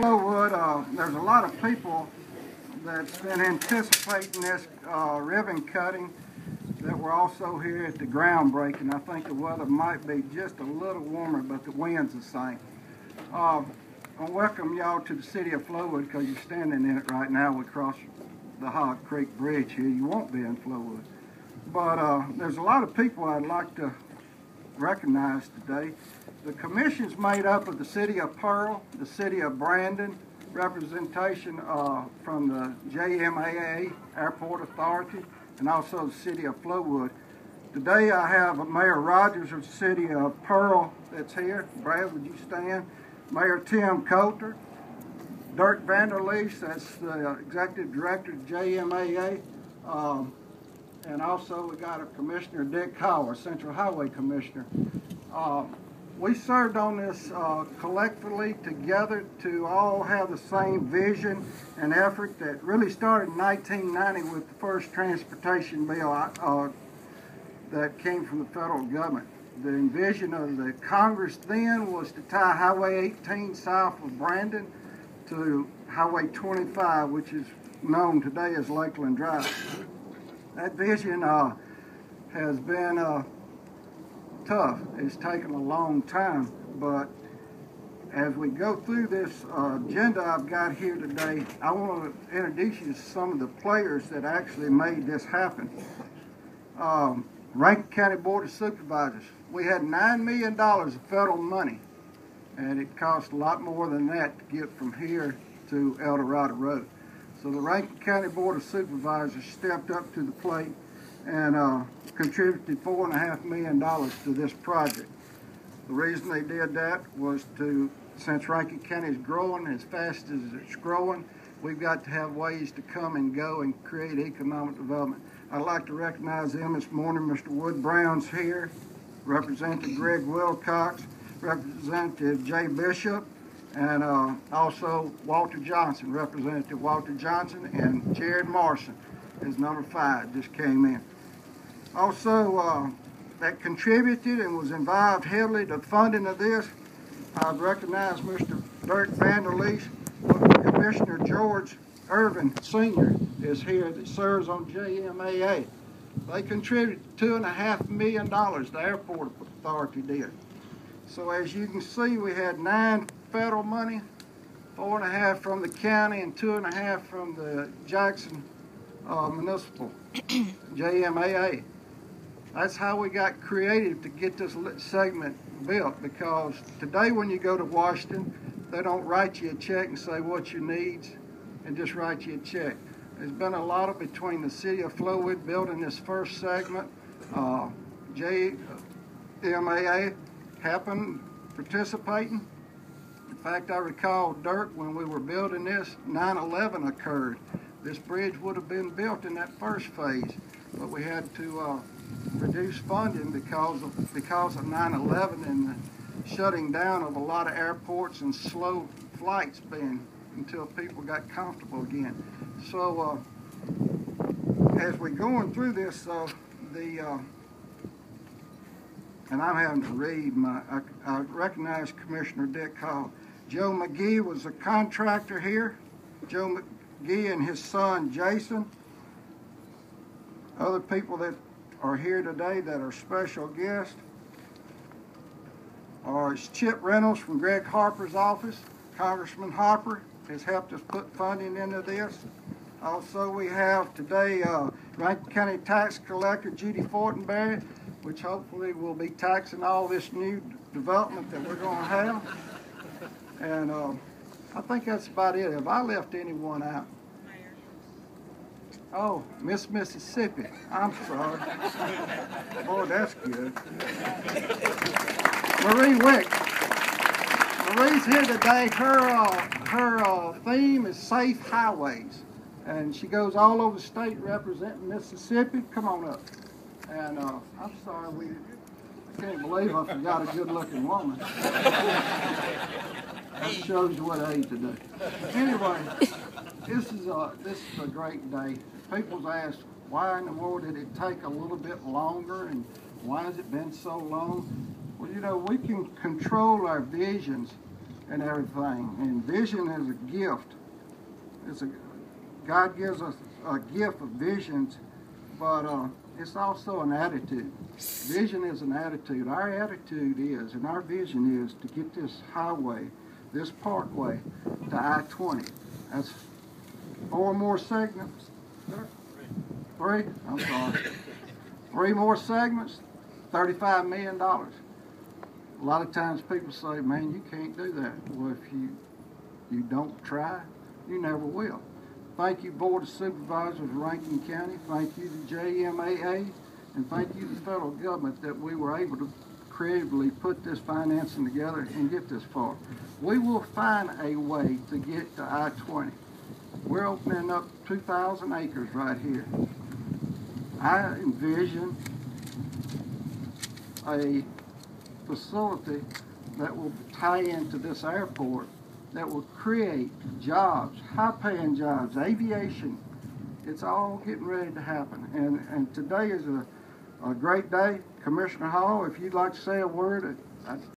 Flowood, there's a lot of people that's been anticipating this ribbon cutting that were also here at the groundbreaking. I think the weather might be just a little warmer, but the wind's the same. I welcome y'all to the city of Flowood because you're standing in it right now. We cross the Hog Creek Bridge here. You won't be in Flowood. But there's a lot of people I'd like to recognize today. The commission's made up of the city of Pearl, the city of Brandon, representation from the JMAA Airport Authority, and also the city of Flowood. Today I have Mayor Rogers of the city of Pearl that's here. Brad, would you stand? Mayor Tim Coulter, Dirk Vanderleest, that's the executive director of JMAA, and also we got a Commissioner Dick Howard, Central Highway Commissioner. We served on this collectively together to all have the same vision and effort that really started in 1990 with the first transportation bill that came from the federal government. The vision of the Congress then was to tie Highway 18 south of Brandon to Highway 25, which is known today as Lakeland Drive. That vision has been tough. It's taken a long time, but as we go through this agenda I've got here today, I want to introduce you to some of the players that actually made this happen. Rankin County Board of Supervisors. We had $9 million of federal money, and it cost a lot more than that to get from here to El Dorado Road. So the Rankin County Board of Supervisors stepped up to the plate and contributed $4.5 million to this project. The reason they did that was since Rankin County is growing as fast as it's growing, we've got to have ways to come and go and create economic development. I'd like to recognize them this morning. Mr. Wood Brown's here, Representative Greg Wilcox, Representative Jay Bishop, and also Walter Johnson, Representative Walter Johnson, and Jared Morrison is number 5, just came in. Also, that contributed and was involved heavily to funding of this, I'd recognize Mr. Dirk Vanderleest. Commissioner George Irvin Sr. is here that serves on JMAA. They contributed $2.5 million, the Airport Authority did. So as you can see, we had 9 federal money, 4.5 from the county, and 2.5 from the Jackson Municipal, JMAA. That's how we got creative to get this segment built, because today when you go to Washington, they don't write you a check and say what you need and just write you a check. There's been a lot of between the city of Flowood building this first segment, JMAA happened participating. In fact, I recall, Dirk, when we were building this, 9/11 occurred. This bridge would have been built in that first phase, but we had to reduce funding because of 9/11 and the shutting down of a lot of airports and slow flights until people got comfortable again. So as we're going through this, and I'm having to read I recognize Commissioner Dick Hall. Joe McGee was a contractor here. Joe McGee and his son Jason. Other people that are here today that are special guests are Chip Reynolds from Greg Harper's office. Congressman Harper has helped us put funding into this. Also we have today Rankin County Tax Collector Judy Fortenberry, which hopefully will be taxing all this new development that we're going to have. And I think that's about it. Have I left anyone out? Oh, Miss Mississippi. I'm sorry. Boy, that's good. Marie Wick. Marie's here today. Her theme is Safe Highways. And she goes all over the state representing Mississippi. Come on up. And I'm sorry, I can't believe I forgot a good-looking woman. That shows you what age to do. Anyway, this is a great day. People's asked, why in the world did it take a little bit longer, and why has it been so long? Well, you know, we can control our visions and everything. And vision is a gift. God gives us a gift of visions, but it's also an attitude. Vision is an attitude. Our attitude is, and our vision is, to get this highway, this parkway, to I-20. That's 4 more segments. 3? I'm sorry. 3 more segments, $35 million. A lot of times people say, man, you can't do that. Well, if you don't try, you never will. Thank you, Board of Supervisors of Rankin County. Thank you to JMAA, and thank you to the federal government that we were able to creatively put this financing together and get this far. We will find a way to get to I-20. We're opening up 2,000 acres right here. I envision a facility that will tie into this airport that will create jobs, high-paying jobs, aviation. It's all getting ready to happen. And today is a great day. Commissioner Hall, if you'd like to say a word,